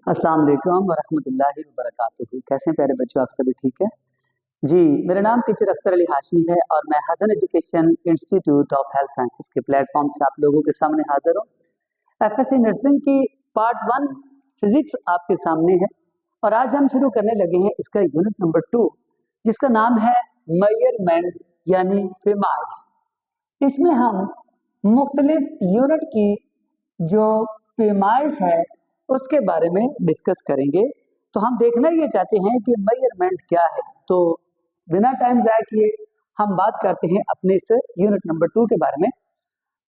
अस्सलाम वालेकुम वरहमतुल्लाहि वबरकातुहू। कैसे हैं प्यारे बच्चों, आप सभी ठीक है जी। मेरा नाम टीचर अख्तर अली हाशमी है और मैं Hasan education institute of health sciences के प्लेटफॉर्म से आप लोगों के सामने हाजिर हूँ। एफएससी नर्सिंग की पार्ट 1 फिजिक्स आपके सामने है और आज हम शुरू करने लगे हैं इसका यूनिट नंबर 2, जिसका नाम है मेजरमेंट यानी पैमाइश। इसमें हम मुख्तलिफ यूनिट की जो पैमाइश है उसके बारे में डिस्कस करेंगे। तो हम देखना ये चाहते हैं कि मेजरमेंट क्या है। तो बिना टाइम ज़ाया किए हम बात करते हैं अपने इस यूनिट नंबर 2 के बारे में।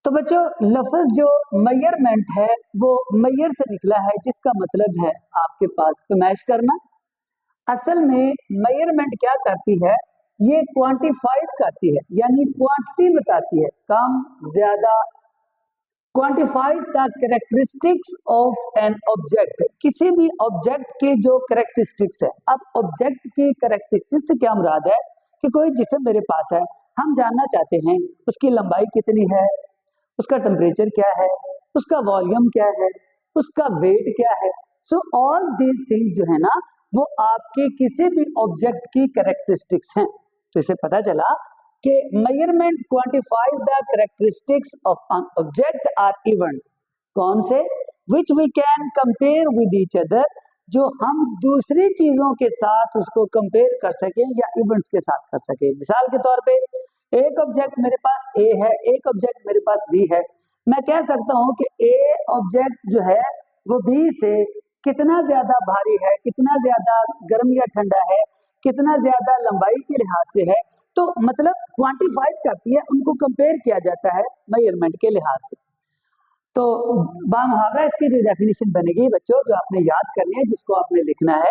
तो बच्चों, लफ्ज़ जो मेजरमेंट है वो मेजर से निकला है, जिसका मतलब है आपके पास पैमाइश करना। असल में मेजरमेंट क्या करती है, ये क्वांटिफाइज करती है, यानी क्वांटिटी बताती है, कम ज्यादा। Quantifies the characteristics of an object, किसी भी ऑब्जेक्ट के जो कैरेक्टरिस्टिक्स है। अब ऑब्जेक्ट की कैरेक्टरिस्टिक्स से क्या मुराद है कि कोई जिस्म मेरे पास है, हम जानना चाहते हैं उसकी लंबाई कितनी है, उसका टेम्परेचर क्या है, उसका वॉल्यूम क्या है, उसका वेट क्या है। सो ऑल दीज थिंग्स जो है ना, वो आपके किसी भी ऑब्जेक्ट की कैरेक्टरिस्टिक्स हैं। तो इसे पता चला कि measurement quantifies the characteristics of an object or event. कौन से? Which we can compare with each other, जो हम दूसरी चीजों के साथ उसको कंपेयर कर सकें या इवेंट्स के साथ कर सकें। मिसाल के तौर पे एक ऑब्जेक्ट मेरे पास ए है, एक ऑब्जेक्ट मेरे पास बी है। मैं कह सकता हूं कि ए ऑब्जेक्ट जो है वो बी से कितना ज्यादा भारी है, कितना ज्यादा गर्म या ठंडा है, कितना ज्यादा लंबाई के लिहाज से है। तो मतलब क्वांटिफाइज करती है, उनको कंपेयर किया जाता है मेजरमेंट के लिहाज से। तो बामुहावरा इसकी जो डेफिनेशन बनेगी बच्चों, जो आपने याद करनी है, जिसको आपने लिखना है,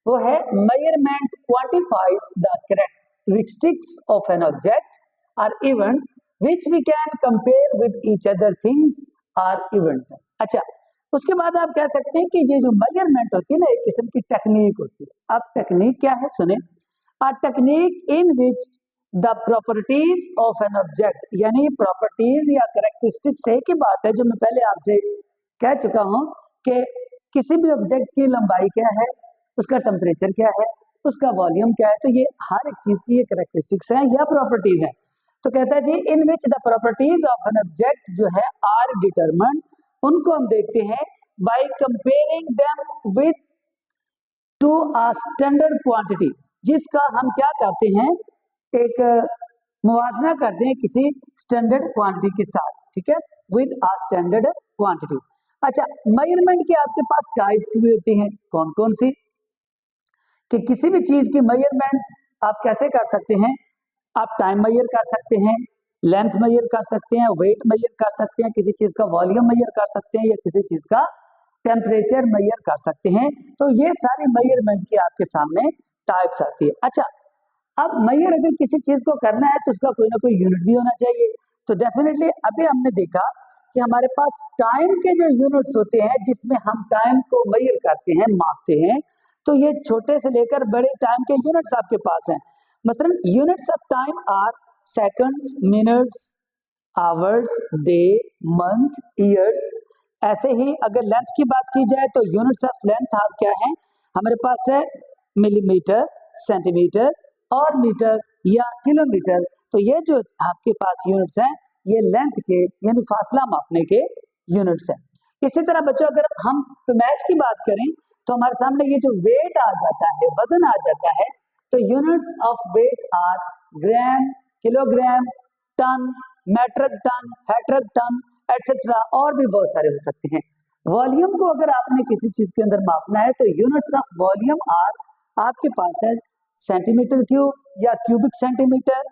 वो है measurement quantifies the characteristics of an object or event which we can compare with each other things or event. अच्छा, उसके बाद आप कह सकते हैं कि ये जो मेजरमेंट होती है ना, एक किस्म की टेक्निक होती है। अब टेक्निक क्या है, सुने। A technique in which the properties of an object, यानी प्रॉपर्टीज या कैरेक्टरिस्टिक्स से की बात है, जो मैं पहले आपसे कह चुका हूं कि किसी भी ऑब्जेक्ट की लंबाई क्या है, उसका टेम्परेचर क्या है, उसका वॉल्यूम क्या है। तो ये हर एक चीज की ये कैरेक्टरिस्टिक्स हैं या प्रॉपर्टीज हैं। तो कहता है जी, in which the properties of an object जो है आर डिटरमिन्ड, उनको हम देखते हैं by comparing them with to a standard quantity, जिसका हम क्या करते हैं, एक मुवाजना करते हैं किसी स्टैंडर्ड क्वांटिटी के साथ। ठीक है, विद अ स्टैंडर्ड क्वांटिटी। अच्छा, मेजरमेंट की आपके पास टाइप्स भी होती हैं। कौन कौन सी? कि किसी भी चीज की मेजरमेंट आप कैसे कर सकते हैं, आप टाइम मेजर कर सकते हैं, लेंथ मेजर कर सकते हैं, वेट मेजर कर सकते हैं, किसी चीज का वॉल्यूम मेजर कर सकते हैं, या किसी चीज का टेम्परेचर मेजर कर सकते हैं। तो ये सारी मेजरमेंट की आपके सामने टाइप्स आती है। अच्छा, अब मेजर अगर किसी चीज को करना है तो उसका कोई ना कोई यूनिट भी होना चाहिए। तो डेफिनेटली अभी हमने देखा कि हमारे पास टाइम के जो यूनिट्स होते हैं, जिसमें हम टाइम को मेजर करते हैं, मापते हैं, तो ये छोटे से लेकर बड़े टाइम के यूनिट्स आपके पास हैं। मसलन units of time are seconds, minutes, hours, day, month, years. ऐसे ही अगर लेंथ की बात की जाए तो यूनिट्स ऑफ लेंथ क्या है, हमारे पास है मिलीमीटर, सेंटीमीटर और मीटर या किलोमीटर। तो ये जो आपके पास यूनिट्स हैं, ये लेंथ के यानी फासला मापने के यूनिट्स हैं। इसी तरह बच्चों, अगर हम पैमाइश की बात करें तो हमारे सामने ये जो वेट आ जाता है, वजन आ जाता है, तो units of weight are gram, kilogram, tons, metric ton, हेट्रिक टन एटसेट्रा, और भी बहुत सारे हो सकते हैं। वॉल्यूम को अगर आपने किसी चीज के अंदर मापना है तो यूनिट्स ऑफ वॉल्यूम आर आपके पास है सेंटीमीटर क्यूब या क्यूबिक सेंटीमीटर,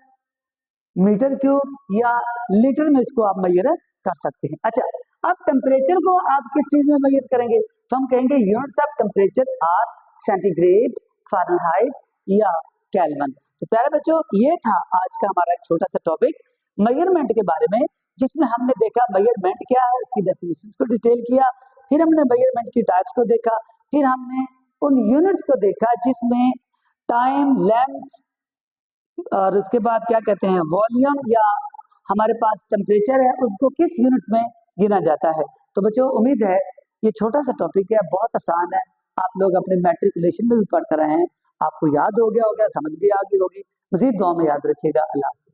मीटर क्यूब या लीटर में इसको आप मेजर कर सकते हैं। अच्छा, अब टेम्परेचर को आप किस चीज में मेजर करेंगे, तो हम कहेंगे units of temperature are centigrade, Fahrenheit या केल्विन। तो प्यारे बच्चों, ये था आज का हमारा एक छोटा सा टॉपिक मेजरमेंट के बारे में, जिसमें हमने देखा मेजरमेंट क्या है, उसकी डेफिनेशन को डिटेल किया, फिर हमने मेजरमेंट की टाइप्स को देखा, फिर हमने उन यूनिट्स को देखा जिसमें टाइम, लेंथ और उसके बाद क्या कहते हैं वॉल्यूम या हमारे पास टेम्परेचर है, उसको किस यूनिट्स में गिना जाता है। तो बच्चों, उम्मीद है ये छोटा सा टॉपिक है, बहुत आसान है, आप लोग अपने मैट्रिकुलेशन में भी पढ़ते रहे हैं, आपको याद हो गया होगा, समझ भी आ गई होगी। मजीद दुआ में याद रखिएगा। अल्लाह।